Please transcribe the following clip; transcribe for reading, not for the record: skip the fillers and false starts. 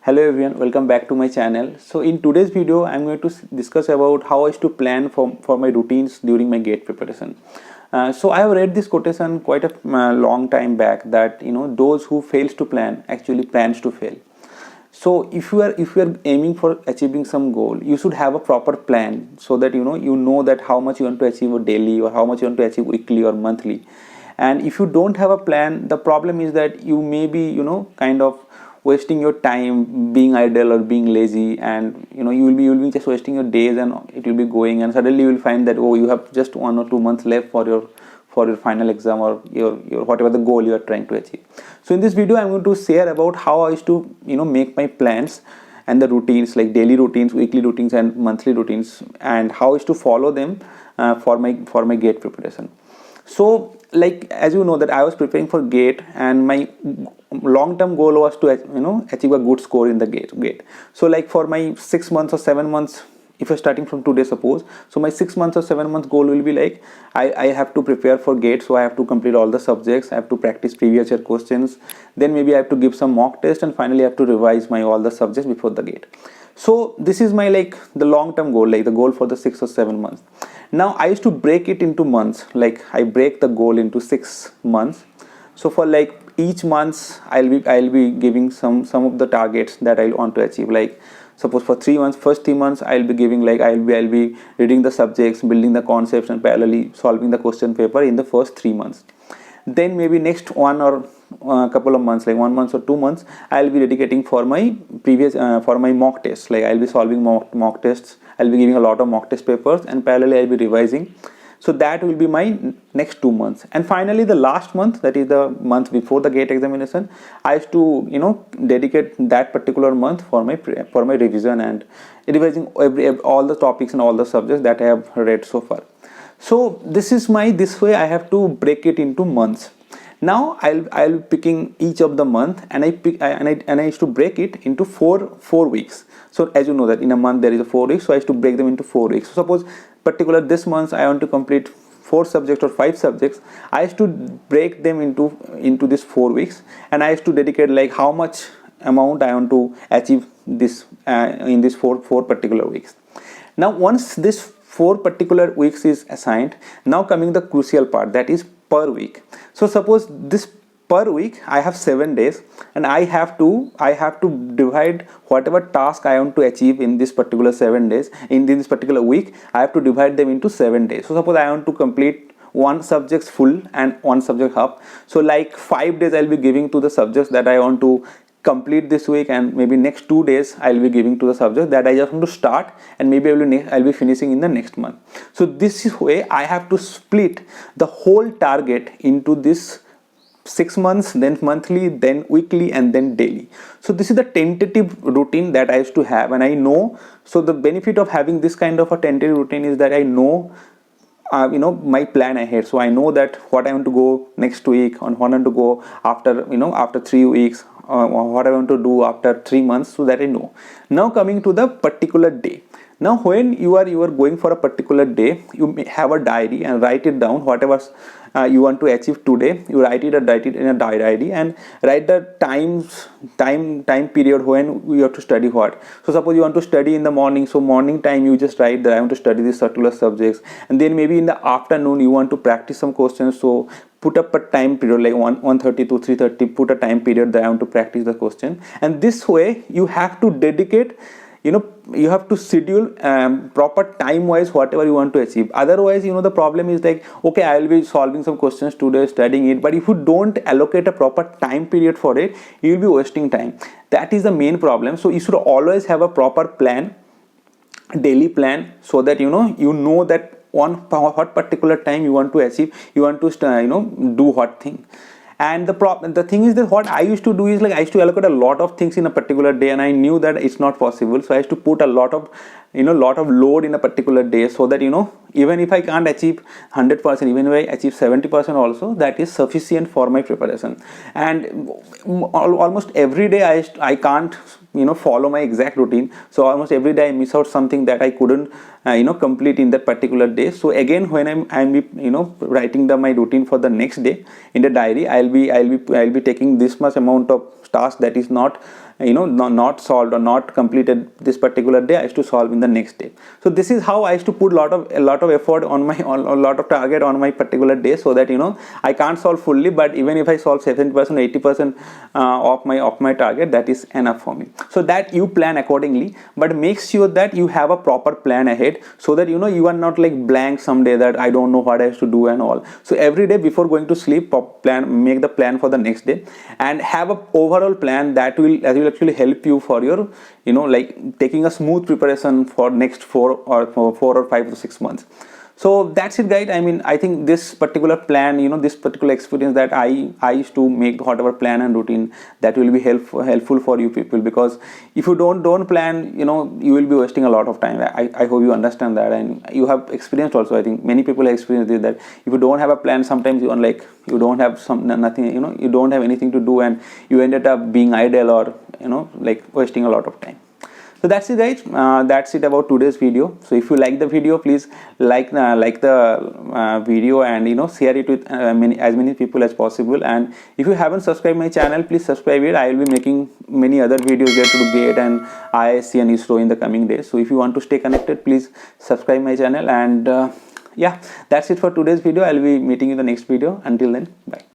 Hello everyone, welcome back to my channel. So in today's video I'm going to discuss about how I used to plan for my routines during my GATE preparation. So I have read this quotation quite a long time back that those who fails to plan actually plans to fail. So if you are aiming for achieving some goal, you should have a proper plan so that you know that how much you want to achieve a daily or how much you want to achieve weekly or monthly. And if you don't have a plan, the problem is that you may be kind of wasting your time being idle or being lazy, and you will be just wasting your days, and it will be going, and suddenly you will find that, oh, you have just 1 or 2 months left for your final exam or your whatever the goal you are trying to achieve. So in this video I'm going to share about how I used to make my plans and the routines, like daily routines, weekly routines and monthly routines, and how I used to follow them for my GATE preparation. So, like, as you know that I was preparing for GATE, and my long-term goal was to achieve a good score in the GATE. So, like, for my 6 months or 7 months, if you're starting from today, suppose, so my 6 months or 7 months goal will be like I have to prepare for GATE, so I have to complete all the subjects, I have to practice previous year questions, then maybe I have to give some mock test, and finally I have to revise my all the subjects before the GATE. So this is my, like, the long-term goal, like the goal for the 6 or 7 months. Now I used to break it into months, like I break the goal into 6 months. So for like each month I'll be giving some of the targets that I want to achieve. Like suppose for 3 months, first 3 months I'll be giving, like I'll be reading the subjects, building the concepts, and parallelly solving the question paper in the first 3 months. Then maybe next one or couple of months, like 1 month or 2 months, I'll be dedicating for my previous for my mock tests. Like I'll be solving mock tests, I'll be giving a lot of mock test papers, and parallelly I'll be revising. So that will be my next 2 months. And finally the last month, that is the month before the GATE examination, I used to dedicate that particular month for my revision and revising all the topics and all the subjects that I have read so far. So this way I have to break it into months. Now I'll be picking each of the month, and I used to break it into four weeks. So as you know that in a month there is a 4 weeks, so I used to break them into 4 weeks. So suppose particular this month I want to complete 4 subjects or 5 subjects, I used to break them into this 4 weeks, and I used to dedicate like how much amount I want to achieve this in this four particular weeks. Now once this 4 particular weeks is assigned, now coming the crucial part, that is per week. So suppose this per week I have 7 days, and I have to divide whatever task I want to achieve in this particular 7 days, in this particular week, I have to divide them into 7 days. So suppose I want to complete one subject full and one subject half, so like 5 days I'll be giving to the subjects that I want to complete this week, and maybe next 2 days I'll be giving to the subject that I just want to start, and maybe I'll be finishing in the next month. So this is way I have to split the whole target into this 6 months, then monthly, then weekly, and then daily. So this is the tentative routine that I used to have, and I know. So the benefit of having this kind of a tentative routine is that I know my plan ahead. So I know that what I want to go next week, on what I want to go after 3 weeks, what I want to do after 3 months, so that I know. Now coming to the particular day. Now when you are going for a particular day, you may have a diary and write it down, whatever you want to achieve today. You write it in a diary, and write the time period when you have to study what. So suppose you want to study in the morning, so morning time you just write that I want to study this particular subjects, and then maybe in the afternoon you want to practice some questions, so put up a time period like 1:30 to 3:30, put a time period that I want to practice the question. And this way you have to dedicate, you have to schedule proper time wise whatever you want to achieve. Otherwise the problem is like, okay, I will be solving some questions today, studying it, but if you don't allocate a proper time period for it, you will be wasting time. That is the main problem. So you should always have a proper plan, daily plan, so that you know that what particular time you want to achieve, you want to do what thing. And the thing is that what I used to do is, like, I used to allocate a lot of things in a particular day, and I knew that it's not possible, so I used to put a lot of load in a particular day, so that even if I can't achieve 100%, even if I achieve 70% also, that is sufficient for my preparation. And almost every day I can't follow my exact routine, so almost every day I miss out something that I couldn't complete in that particular day. So again, when I'm writing my routine for the next day in the diary, I'll be taking this much amount of task that is not not solved or not completed this particular day, I used to solve in the next day. So this is how I used to put a lot of effort on my a lot of target on my particular day, so that I can't solve fully, but even if I solve 70%, 80% of my target, that is enough for me. So that you plan accordingly, but make sure that you have a proper plan ahead, so that you are not like blank someday that I don't know what I have to do and all. So every day before going to sleep, make the plan for the next day, and have a overall plan that will actually help you for your like taking a smooth preparation for next 4 or 5 to 6 months. So that's it, guys. I mean, I think this particular plan, this particular experience that I used to make whatever plan and routine, that will be helpful for you people, because if you don't plan, you will be wasting a lot of time. I hope you understand that, and you have experienced also. I think many people have experienced this, that if you don't have a plan, sometimes you don't have nothing, you don't have anything to do, and you ended up being idle, or like wasting a lot of time. So that's it, guys. That's it about today's video. So if you like the video, please like the video, and share it with as many people as possible. And if you haven't subscribed my channel, please subscribe it. I will be making many other videos related to GATE and IISc and ISRO in the coming days. So if you want to stay connected, please subscribe my channel. And yeah, that's it for today's video. I'll be meeting you in the next video. Until then, bye.